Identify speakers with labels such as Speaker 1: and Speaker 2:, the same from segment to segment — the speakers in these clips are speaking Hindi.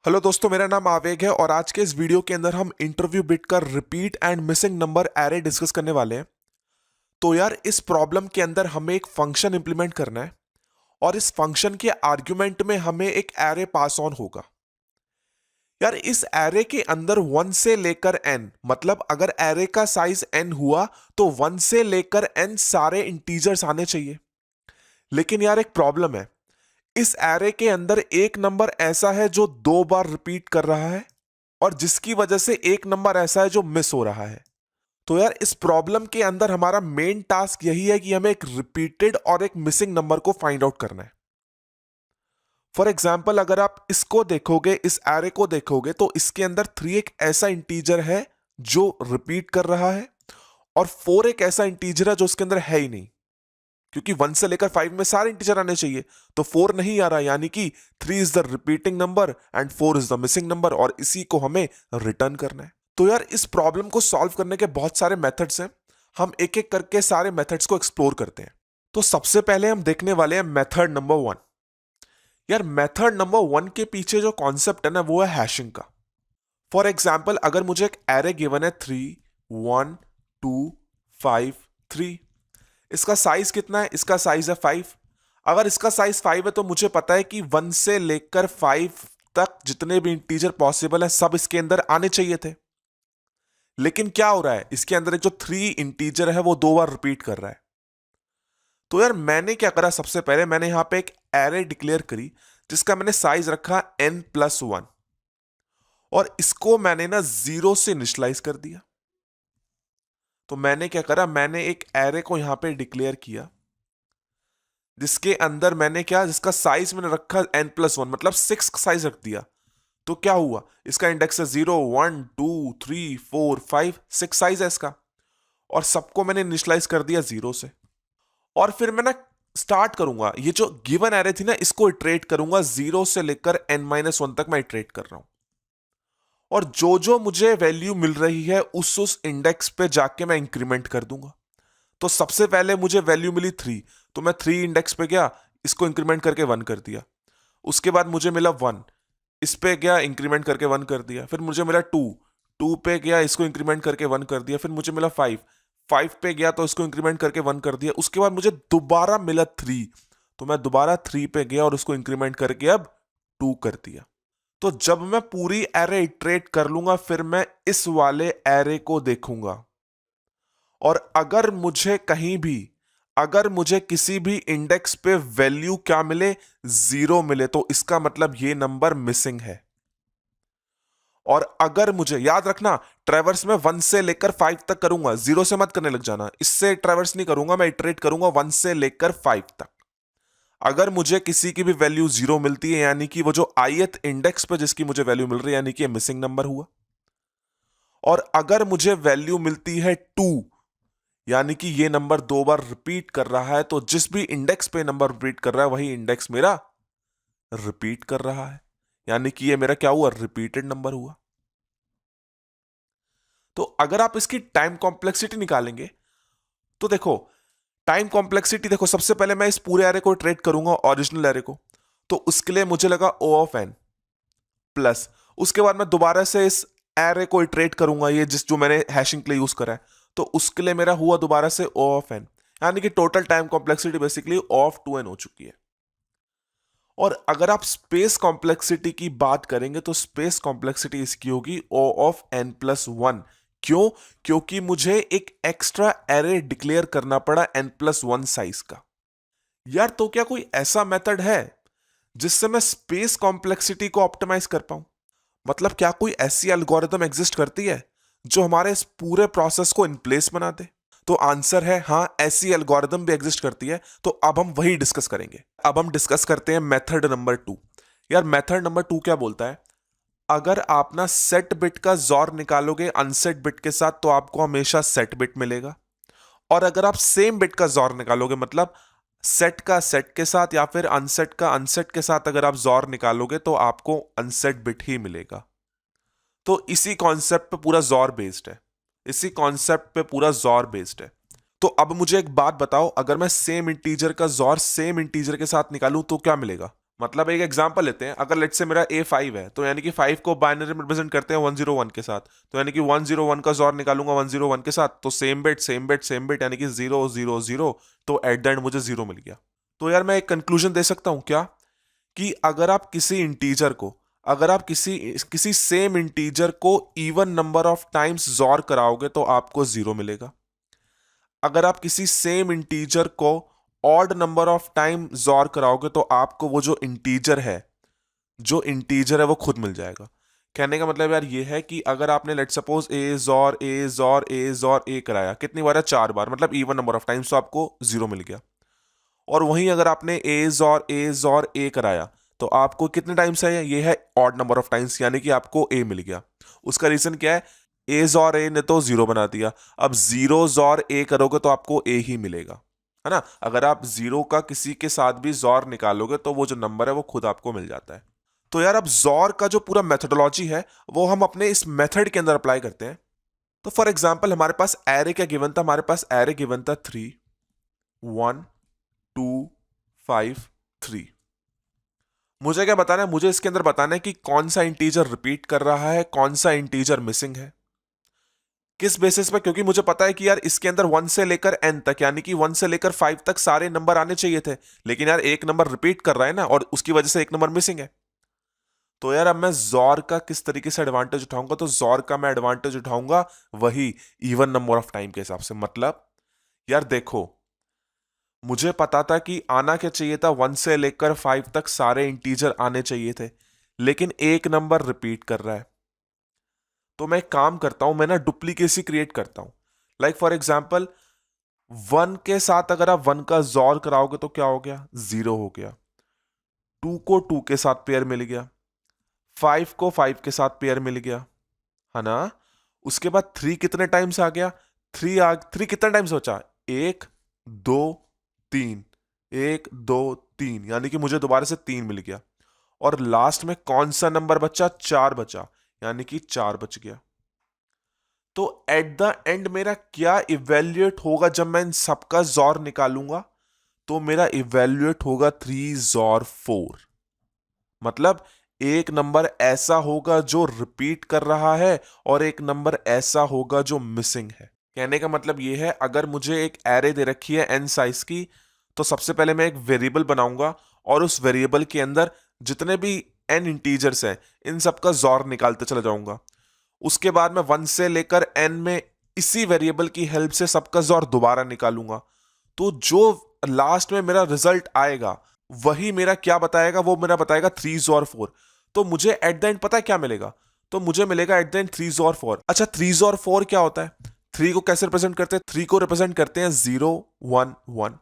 Speaker 1: हेलो दोस्तों, मेरा नाम आवेग है और आज के इस वीडियो के अंदर हम इंटरव्यू बिट का repeat and missing number array discuss करने वाले हैं। तो यार, इस प्रॉब्लम के अंदर हमें एक फंक्शन इंप्लीमेंट करना है और इस फंक्शन के आर्ग्यूमेंट में हमें एक एरे पास ऑन होगा। यार, इस एरे के अंदर 1 से लेकर n, मतलब अगर एरे का साइज n हुआ तो 1 से लेकर n सारे इंटीजर्स आने चाहिए। लेकिन यार, एक प्रॉब्लम है। इस एरे के अंदर एक नंबर ऐसा है जो 2 बार रिपीट कर रहा है और जिसकी वजह से एक नंबर ऐसा है जो मिस हो रहा है। तो यार, इस प्रॉब्लम के अंदर हमारा मेन टास्क यही है कि हमें एक रिपीटेड और एक मिसिंग नंबर को फाइंड आउट करना है। फॉर एग्जाम्पल, अगर आप इसको देखोगे, इस एरे को देखोगे, तो इसके अंदर 3 एक ऐसा इंटीजर है जो रिपीट कर रहा है और 4 एक ऐसा इंटीजर है जो उसके अंदर है ही नहीं, क्योंकि 1 से लेकर 5 में सारे इंटीजर आने चाहिए। तो 4 नहीं आ रहा, यानी कि 3 is the repeating number and 4 is the missing number, और इसी को हमें रिटर्न करना है। तो यार, इस प्रॉब्लम को सॉल्व करने के बहुत सारे मेथड्स हैं। हम एक एक करके सारे मेथड्स को एक्सप्लोर करते हैं। तो सबसे पहले हम देखने वाले हैं मेथड नंबर 1। यार, मेथड नंबर 1 के पीछे जो कॉन्सेप्ट है ना, वो है हैशिंग का। फॉर एग्जाम्पल, अगर मुझे एक एरे गिवन है 3, 1, 2, 5, 3। इसका साइज कितना है? इसका साइज है 5। अगर इसका साइज 5 है तो मुझे पता है कि 1 से लेकर 5 तक जितने भी इंटीजर पॉसिबल है सब इसके अंदर आने चाहिए थे। लेकिन क्या हो रहा है, इसके अंदर एक जो 3 इंटीजर है वो 2 बार रिपीट कर रहा है। तो यार, मैंने क्या करा, सबसे पहले मैंने यहां पे एक एरे डिक्लेयर करी जिसका मैंने साइज रखा n+1 और इसको मैंने ना 0 से इनिशियलाइज कर दिया। तो मैंने क्या करा, मैंने एक एरे को यहां पे डिक्लेयर किया जिसके अंदर मैंने क्या, जिसका साइज मैंने रखा n+1, मतलब 6 का साइज रख दिया। तो क्या हुआ, इसका इंडेक्स है 0, 1, 2, 3, 4, 5, 6 साइज है इसका, और सबको मैंने इनिशियलाइज कर दिया 0 से। और फिर मैं ना स्टार्ट करूंगा, ये जो गिवन एरे थी ना, इसको इटरेट करूंगा 0 से लेकर n-1 तक मैं इटरेट कर रहा हूं। और जो जो मुझे वैल्यू मिल रही है उस इंडेक्स पे जाके मैं इंक्रीमेंट कर दूंगा। तो सबसे पहले मुझे वैल्यू मिली 3, तो मैं 3 इंडेक्स पे गया, इसको इंक्रीमेंट करके 1 कर दिया। उसके बाद मुझे मिला 1, इस पे गया, इंक्रीमेंट करके 1 कर दिया। फिर मुझे मिला 2, 2 पे गया, इसको इंक्रीमेंट करके 1 कर दिया। फिर मुझे मिला 5, 5 पे गया तो इसको इंक्रीमेंट करके 1 कर दिया। उसके बाद मुझे दोबारा मिला 3, तो मैं दोबारा 3 पे गया और उसको इंक्रीमेंट करके अब 2 कर दिया। तो जब मैं पूरी एरे इटरेट कर लूंगा, फिर मैं इस वाले एरे को देखूंगा, और अगर मुझे किसी भी इंडेक्स पे वैल्यू क्या मिले, 0 मिले, तो इसका मतलब ये नंबर मिसिंग है। और अगर मुझे, याद रखना, ट्रैवर्स में 1 से लेकर 5 तक करूंगा, 0 से मत करने लग जाना, इससे ट्रैवर्स नहीं करूंगा, मैं इटरेट करूंगा 1 से लेकर 5 तक। अगर मुझे किसी की भी वैल्यू 0 मिलती है, यानी कि वो जो ith इंडेक्स पे जिसकी मुझे वैल्यू मिल रही है, यानी कि मिसिंग नंबर हुआ। और अगर मुझे वैल्यू मिलती है 2, यानी कि ये नंबर 2 बार रिपीट कर रहा है, तो जिस भी इंडेक्स पे नंबर रिपीट कर रहा है वही इंडेक्स मेरा रिपीट कर रहा है, यानी कि ये मेरा क्या हुआ, रिपीटेड नंबर हुआ। तो अगर आप इसकी टाइम कॉम्प्लेक्सिटी निकालेंगे तो देखो, टाइम कॉम्प्लेक्सिटी देखो, सबसे पहले मैं इस पूरे एरे को ट्रेट करूंगा, ओरिजिनल एरे को। तो उसके लिए मुझे लगा O ऑफ n प्लस, उसके बाद मैं दोबारा से इस एरे को इटरेट करूंगा, ये जो मैंने हैशिंग के लिए यूज करा है, तो उसके लिए मेरा हुआ दोबारा से O ऑफ n, यानी कि total time complexity basically O of 2n हो चुकी है। और अगर आप स्पेस कॉम्प्लेक्सिटी की बात करेंगे तो स्पेस कॉम्प्लेक्सिटी इसकी होगी O ऑफ n+1। क्यों? क्योंकि मुझे एक एक्स्ट्रा एरे डिक्लेयर करना पड़ा n+1 साइज का। यार, तो क्या कोई ऐसा मेथड है जिससे मैं स्पेस कॉम्प्लेक्सिटी को ऑप्टिमाइज कर पाऊं? मतलब क्या कोई ऐसी एल्गोरिदम एग्जिस्ट करती है जो हमारे इस पूरे प्रोसेस को इन प्लेस बना दे? तो आंसर है हाँ, ऐसी एल्गोरिदम भी एग्जिस्ट करती है। तो अब हम वही डिस्कस करेंगे। अब हम डिस्कस करते हैं मेथड नंबर 2। यार, मेथड नंबर 2 क्या बोलता है, अगर आप ना सेट बिट का जॉर निकालोगे अनसेट बिट के साथ तो आपको हमेशा सेट बिट मिलेगा, और अगर आप सेम बिट का जॉर निकालोगे, मतलब सेट का सेट के साथ या फिर अनसेट का अनसेट के साथ अगर आप जॉर निकालोगे, तो आपको अनसेट बिट ही मिलेगा। तो इसी कॉन्सेप्ट पे पूरा जॉर बेस्ड है, इसी कॉन्सेप्ट पे पूरा जॉर बेस्ड है। तो अब मुझे एक बात बताओ, अगर मैं सेम इंटीजर का जॉर सेम इंटीजर के साथ निकालूं तो क्या मिलेगा? मतलब एक एग्जांपल लेते हैं, अगर लेट्स से मेरा A5 है तो यानी कि 5 को बाइनरी में रिप्रेजेंट करते हैं 101 के साथ, तो यानी कि 101 का जोर निकालूंगा 101 के साथ, तो same bit same bit same bit यानी कि 0 0 0, तो एट द एंड मुझे 0 मिल गया। तो यार मैं एक कंक्लूजन दे सकता हूं क्या, कि अगर आप किसी इंटीजर को, अगर आप किसी किसी सेम इंटीजर को इवन नंबर ऑफ टाइम्स जोर कराओगे तो आपको 0 मिलेगा। अगर आप किसी सेम इंटीजर को ऑड नंबर ऑफ टाइम जोर कराओगे तो आपको वो जो इंटीजर है, जो इंटीजर है वो खुद मिल जाएगा। कहने का मतलब यार ये है कि अगर आपने लेट सपोज ए कराया, कितनी बार है, 4 बार, मतलब इवन नंबर ऑफ टाइम्स, तो आपको 0 मिल गया। और वहीं अगर आपने ए कराया तो आपको कितने टाइम्स है, ये है ऑड नंबर ऑफ टाइम्स, यानी कि आपको ए मिल गया। उसका रीजन क्या है, ए ने तो 0 बना दिया। अब 0 ए करोगे तो आपको ए ही मिलेगा, है ना। अगर आप 0 का किसी के साथ भी जोर निकालोगे तो वो जो नंबर है वो खुद आपको मिल जाता है। तो यार अब जोर का जो पूरा मेथोडोलॉजी है वो हम अपने इस मेथड के अंदर अप्लाई करते हैं। तो फॉर एग्जाम्पल हमारे पास एरे क्या गिवन था, हमारे पास एरे गिवन था 3 1 2 5 3। मुझे क्या बताना है, मुझे इसके अंदर बताना है कि कौन सा इंटीजर रिपीट कर रहा है, कौन सा इंटीजर मिसिंग है। किस बेसिस पे, क्योंकि मुझे पता है कि यार इसके अंदर 1 से लेकर n तक, यानी कि 1 से लेकर 5 तक सारे नंबर आने चाहिए थे, लेकिन यार एक नंबर रिपीट कर रहा है ना, और उसकी वजह से एक नंबर मिसिंग है। तो यार अब मैं जोर का किस तरीके से एडवांटेज उठाऊंगा, तो जोर का मैं एडवांटेज उठाऊंगा वही इवन नंबर ऑफ टाइम के हिसाब से। मतलब यार देखो, मुझे पता था कि आना क्या चाहिए था, 1 से लेकर 5 तक सारे इंटीजर आने चाहिए थे, लेकिन एक नंबर रिपीट कर रहा है। तो मैं एक काम करता हूं, मैं ना डुप्लीकेसी क्रिएट करता हूं। लाइक फॉर एग्जाम्पल 1 के साथ अगर आप 1 का जोर कराओगे तो क्या हो गया, 0 हो गया। 2 को 2 के साथ पेयर मिल गया, 5 को 5 के साथ पेयर मिल गया, है ना। उसके बाद 3 कितने टाइम्स आ गया, 3 कितने टाइम्स बचा, 1 2 3, 1 2 3, यानी कि मुझे दोबारा से 3 मिल गया। और लास्ट में कौन सा नंबर बचा, 4 बचा, यानी कि 4 बच गया। तो एट द एंड मेरा क्या इवेल्युएट होगा, जब मैं इन सबका जोर निकालूंगा तो मेरा इवेल्युएट होगा 3 जोर 4। मतलब एक नंबर ऐसा होगा जो रिपीट कर रहा है और एक नंबर ऐसा होगा जो मिसिंग है। कहने का मतलब ये है, अगर मुझे एक एरे दे रखी है n साइज की, तो सबसे पहले मैं एक वेरिएबल बनाऊंगा और उस वेरिएबल के अंदर जितने भी n इंटीजर्स हैं इन सबका जोर निकालते चला जाऊंगा। उसके बाद मैं 1 से लेकर n में इसी वेरिएबल की हेल्प से सबका जोर दोबारा निकालूंगा। तो जो लास्ट में मेरा रिजल्ट आएगा वही मेरा क्या बताएगा, वो मेरा बताएगा 3 और 4। तो मुझे एट द एंड पता है क्या मिलेगा, तो मुझे मिलेगा एट द एंड 3 और 4। अच्छा 3 और 4 क्या होता है, 3 को कैसे रिप्रेजेंट करते हैं, 3 को रिप्रेजेंट करते हैं 0 1 1,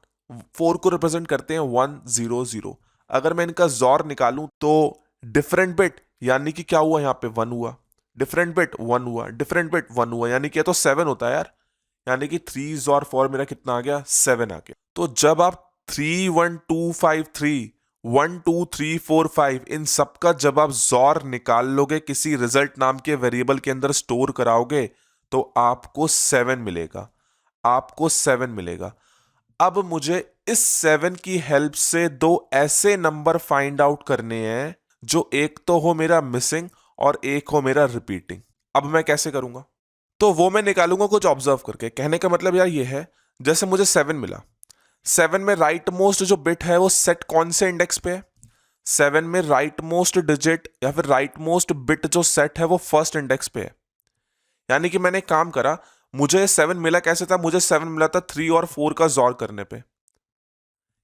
Speaker 1: 4 को रिप्रेजेंट करते हैं 1 0 0। अगर मैं इनका जोर निकालूं तो डिफरेंट बिट, यानी कि क्या हुआ, यहाँ पे 1 हुआ, डिफरेंट बिट 1 हुआ, डिफरेंट बिट 1 हुआ, यानी कि ये तो 7 होता है यार। यानी कि 3 और 4 मेरा कितना आ गया, 7 आ गया। तो जब आप 3 1 2 5 3 1 2 3 4 5 इन सबका जब आप जोर निकाल लोगे, किसी रिजल्ट नाम के वेरिएबल के अंदर स्टोर कराओगे, तो आपको 7 मिलेगा, आपको 7 मिलेगा। अब मुझे इस 7 की हेल्प से दो ऐसे नंबर फाइंड आउट करने हैं जो एक तो हो मेरा मिसिंग और एक हो मेरा रिपीटिंग। अब मैं कैसे करूंगा, तो वो मैं निकालूंगा कुछ ऑब्जर्व करके। कहने का मतलब यार ये है, जैसे मुझे 7 मिला, 7 में राइट मोस्ट जो बिट है वो सेट कौन से इंडेक्स पे है, 7 में राइट मोस्ट डिजिट या फिर राइट मोस्ट बिट जो सेट है वो फर्स्ट इंडेक्स पे है। यानी कि मैंने एक काम करा, मुझे 7 मिला कैसे था, मुझे 7 मिला था 3 और 4 का जोर करने पे।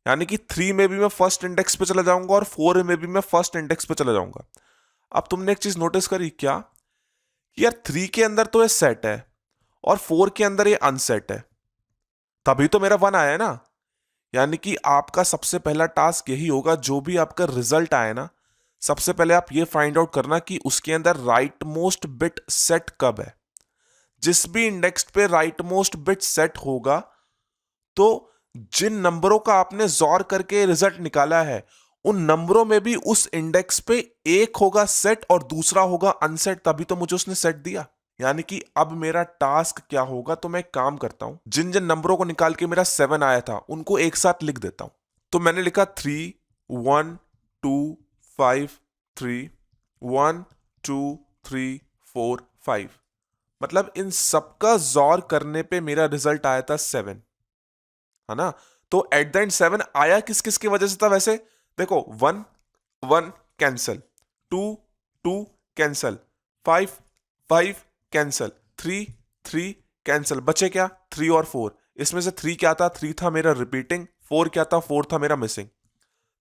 Speaker 1: यानी कि 3 में भी मैं फर्स्ट इंडेक्स पे चला जाऊंगा और 4 में भी मैं फर्स्ट इंडेक्स पे चला जाऊंगा। अब तुमने एक चीज नोटिस करी क्या, कि यार 3 के अंदर तो ये सेट है और 4 के अंदर ये अनसेट है, तभी तो मेरा 1 आया है ना। यानी कि आपका सबसे पहला टास्क यही होगा, जो भी आपका रिजल्ट आए ना, सबसे पहले आप ये फाइंड आउट करना कि उसके अंदर राइट मोस्ट बिट सेट कब है। जिस भी इंडेक्स पे राइट मोस्ट बिट सेट होगा, तो जिन नंबरों का आपने जोर करके रिजल्ट निकाला है उन नंबरों में भी उस इंडेक्स पे एक होगा सेट और दूसरा होगा अनसेट, तभी तो मुझे उसने सेट दिया। यानी कि अब मेरा टास्क क्या होगा, तो मैं एक काम करता हूं, जिन जिन नंबरों को निकाल के मेरा 7 आया था उनको एक साथ लिख देता हूं। तो मैंने लिखा 3 1 2 5 3 1 2 3 4 5। मतलब इन सबका जोर करने पे मेरा रिजल्ट आया था 7, है ना। तो एट द एंड 7 आया किस किस की वजह से था वैसे? देखो 1 1 कैंसल, 2 2 कैंसल, 5 5 कैंसल, 3 3 कैंसल, बचे क्या 3 और 4। इसमें से 3 क्या था? 3 था मेरा रिपीटिंग, 4 क्या था? 4 था मेरा मिसिंग।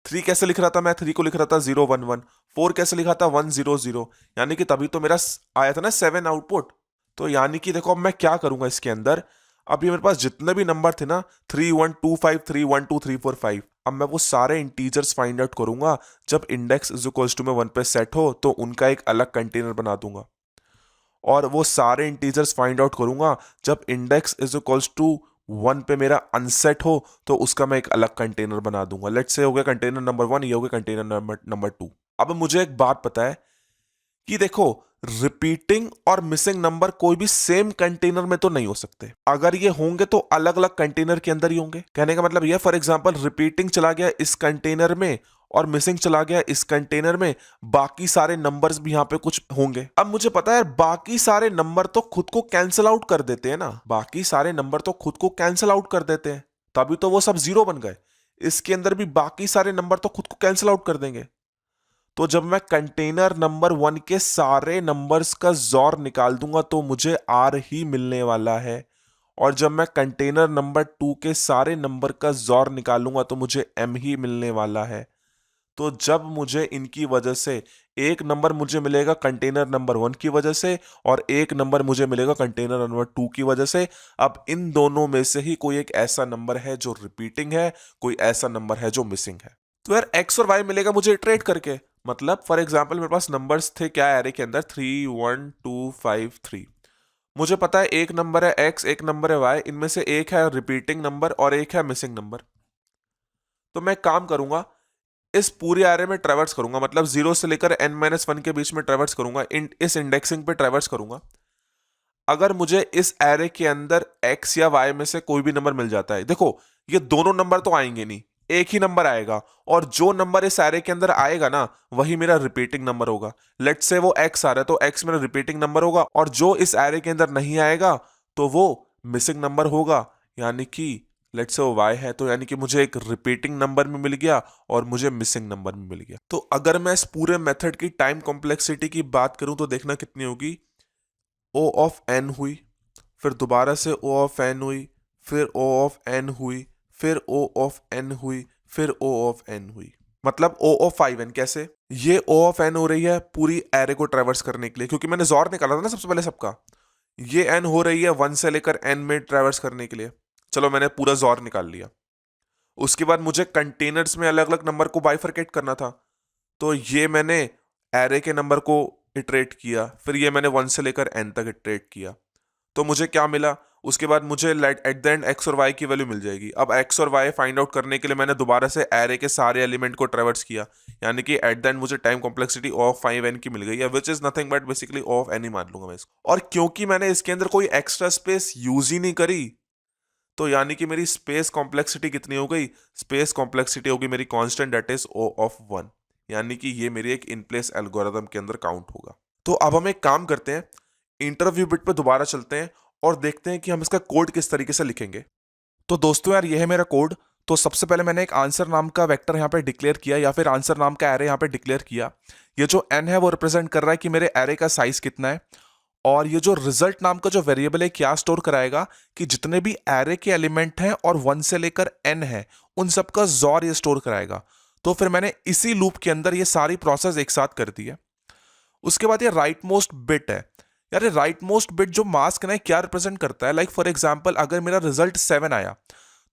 Speaker 1: 3 कैसे लिख रहा था मैं? 3 को लिख रहा था 0 1 1। 4 कैसे लिखा था? 1 0 0। यानी कि तभी तो मेरा आया था ना 7 आउटपुट। तो यानी कि देखो अब मैं क्या करूंगा इसके अंदर, अब ये मेरे पास जितने भी नंबर थे ना 3 1 2 5 3 1 2 3 4 5, अब मैं वो सारे इंटीजर्स फाइंड आउट करूंगा। जब इंडेक्स इज इक्वल्स टू में 1 पे सेट हो तो उनका एक अलग कंटेनर बना दूंगा, और वो सारे इंटीजर्स फाइंड आउट करूंगा जब इंडेक्स इज इक्वल्स टू 1 पे मेरा अनसेट हो तो उसका मैं एक अलग कंटेनर बना दूंगा। लेट्स से हो गया कंटेनर नंबर 1, ये हो गया कंटेनर नंबर 2। अब मुझे एक बात पता है कि देखो रिपीटिंग और मिसिंग नंबर कोई भी सेम कंटेनर में तो नहीं हो सकते। अगर ये होंगे तो अलग अलग कंटेनर के अंदर ही होंगे। कहने का मतलब ये, फॉर एग्जांपल रिपीटिंग चला गया इस कंटेनर में और मिसिंग चला गया इस कंटेनर में, बाकी सारे नंबर्स भी यहां पे कुछ होंगे। अब मुझे पता है बाकी सारे नंबर तो खुद को कैंसिल आउट कर देते हैं ना, बाकी सारे नंबर तो खुद को कैंसिल आउट कर देते हैं, तभी तो वो सब जीरो बन गए। इसके अंदर भी बाकी सारे नंबर तो खुद को कैंसिल आउट कर देंगे। तो जब मैं कंटेनर नंबर 1 के सारे नंबर्स का जोर निकाल दूंगा तो मुझे आर ही मिलने वाला है, और जब मैं कंटेनर नंबर 2 के सारे नंबर का जोर निकालूंगा तो मुझे एम ही मिलने वाला है। तो जब मुझे इनकी वजह से एक नंबर मुझे मिलेगा कंटेनर नंबर 1 की वजह से और एक नंबर मुझे मिलेगा कंटेनर नंबर 2 की वजह से, अब इन दोनों में से ही कोई एक ऐसा नंबर है जो रिपीटिंग है, कोई ऐसा नंबर है जो मिसिंग है। तो यार एक्स और वाई मिलेगा मुझे इटरेट करके। मतलब फॉर एग्जांपल मेरे पास नंबर्स थे क्या एरे के अंदर, 3 1 2 5 3। मुझे पता है एक नंबर है एक्स, एक नंबर है वाई, इनमें से एक है रिपीटिंग नंबर और एक है मिसिंग नंबर। तो मैं काम करूंगा, इस पूरे एरे में ट्रेवर्स करूंगा, मतलब 0 से लेकर n-1 के बीच में ट्रेवर्स करूंगा, इस इंडेक्सिंग पे ट्रेवर्स करूंगा। अगर मुझे इस एरे के अंदर x या y में से कोई भी नंबर मिल जाता है, देखो ये दोनों नंबर तो आएंगे नहीं, एक ही नंबर आएगा, और जो नंबर इस एरे के अंदर आएगा ना वही मेरा रिपीटिंग नंबर होगा। लेट्स से वो x आ रहा है तो x मेरा रिपीटिंग नंबर होगा, और जो इस एरे के अंदर नहीं आएगा तो वो मिसिंग नंबर होगा। यानी कि लेट्स से वो y है, तो यानी कि मुझे एक रिपीटिंग नंबर में मिल गया और मुझे मिसिंग नंबर में मिल गया। तो अगर मैं इस पूरे मेथड की टाइम कॉम्प्लेक्सिटी की बात करूं तो देखना कितनी होगी। O ऑफ n हुई, फिर दोबारा से O ऑफ n हुई, फिर O ऑफ n हुई, फिर O ऑफ n हुई, फिर O ऑफ n हुई, मतलब O ऑफ 5n। कैसे? ये O ऑफ n हो रही है पूरी एरे को ट्रेवर्स करने के लिए, क्योंकि मैंने जोर निकाला था ना सबसे पहले सबका। ये n हो रही है 1 से लेकर n में ट्रेवर्स करने के लिए। चलो मैंने पूरा जोर निकाल लिया। उसके बाद मुझे कंटेनर्स में अलग अलग नंबर को बाइफरकेट करना था, तो ये मैंने एरे के नंबर को इटरेट किया, फिर ये मैंने 1 से लेकर n तक इटरेट किया। तो मुझे क्या मिला? उसके बाद मुझे एट द एंड x और y की वैल्यू मिल जाएगी। अब x और y फाइंड आउट करने के लिए मैंने दोबारा से एरे के सारे एलिमेंट को ट्रेवर्स किया, यानी कि एट द एंड मुझे टाइम कॉम्प्लेक्सिटी ऑफ 5n की मिल गई है, which is nothing but basically of n ही मान लूंगा मैं इसको। और क्योंकि मैंने इसके अंदर कोई एक्स्ट्रा स्पेस यूज ही नहीं करी, तो यानी कि मेरी स्पेस कॉम्प्लेक्सिटी कितनी हो गई? स्पेस कॉम्प्लेक्सिटी होगी मेरी constant, that is O of 1, यानी कि ये मेरी एक इन प्लेस एल्गोरिथम के अंदर काउंट होगा। तो अब हम एक काम करते हैं, इंटरव्यू बिट पे दोबारा चलते हैं और देखते हैं कि हम इसका कोड किस तरीके से लिखेंगे। तो दोस्तों यार ये है मेरा कोड। तो सबसे पहले मैंने एक आंसर नाम का वेक्टर यहाँ पे डिक्लेयर किया, या फिर आंसर नाम का एरे यहाँ पे डिक्लेयर किया। ये जो n है वो रिप्रेजेंट कर रहा है कि मेरे एरे का साइज कितना है, और ये जो रिजल्ट नाम का जो वेरिएबल है क्या स्टोर कराएगा कि जितने भी एरे के एलिमेंट हैं और 1 से लेकर n है उन सब का जोर ये स्टोर कराएगा। तो फिर मैंने इसी लूप के अंदर ये सारी प्रोसेस एक साथ कर दी है। उसके बाद ये राइट मोस्ट बिट है। यार ये राइट मोस्ट बिट जो मास्क है क्या रिप्रेजेंट करता है? लाइक फॉर एग्जांपल अगर मेरा रिजल्ट 7 आया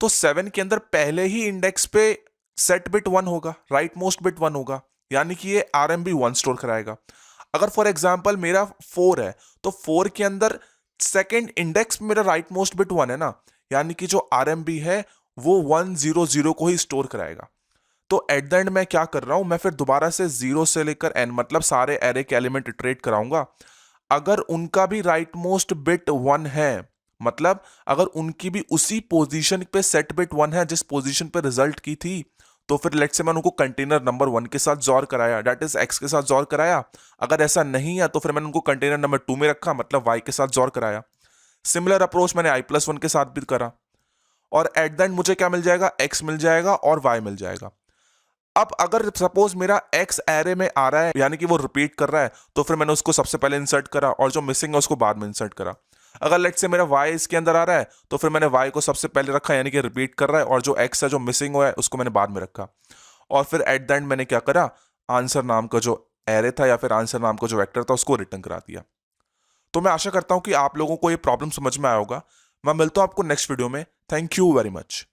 Speaker 1: तो 7 के अंदर पहले ही इंडेक्स पे सेट बिट 1 होगा, राइट मोस्ट बिट 1 होगा, यानी कि ये RMB 1 स्टोर कराएगा। अगर फॉर एग्जांपल मेरा 4 है तो 4 के अंदर सेकंड इंडेक्स में मेरा राइट मोस्ट बिट 1 है ना, यानी कि जो RMB है वो 100 को ही स्टोर कराएगा। तो एट द एंड मैं क्या कर रहा हूं, मैं फिर दोबारा से 0 से लेकर n मतलब सारे एरे के एलिमेंट इटरेट कराऊंगा। अगर उनका भी राइट मोस्ट बिट 1 है, मतलब अगर उनकी भी उसी पोजीशन पे सेट बिट 1 है जिस पोजीशन पे रिजल्ट की थी, तो फिर लेट्स से मैंने उनको कंटेनर नंबर 1 के साथ जॉर कराया, डेट इज x के साथ जॉर कराया। अगर ऐसा नहीं है तो फिर मैंने उनको कंटेनर नंबर 2 में रखा, मतलब y के साथ जॉर कराया। सिमिलर अप्रोच मैंने i+1 के साथ भी करा, और एट द एंड मुझे क्या मिल जाएगा, x मिल जाएगा और y मिल जाएगा। अब अगर सपोज मेरा x एरे में आ रहा है, यानी कि वो रिपीट कर रहा है, तो फिर मैंने उसको सबसे पहले इंसर्ट करा और जो मिसिंग है उसको बाद में इंसर्ट करा। अगर लेट्स से मेरा y इसके अंदर आ रहा है, तो फिर मैंने y को सबसे पहले रखा, यानी कि रिपीट कर रहा है, और जो x है जो मिसिंग हुआ है उसको मैंने बाद में रखा। और फिर एट द एंड मैंने क्या करा, आंसर नाम का जो एरे था या फिर आंसर नाम का जो वेक्टर था उसको रिटर्न करा दिया। तो मैं आशा करता हूं कि आप लोगों को ये प्रॉब्लम समझ में आया होगा। मैं मिलता हूं आपको नेक्स्ट वीडियो में। Thank you very much.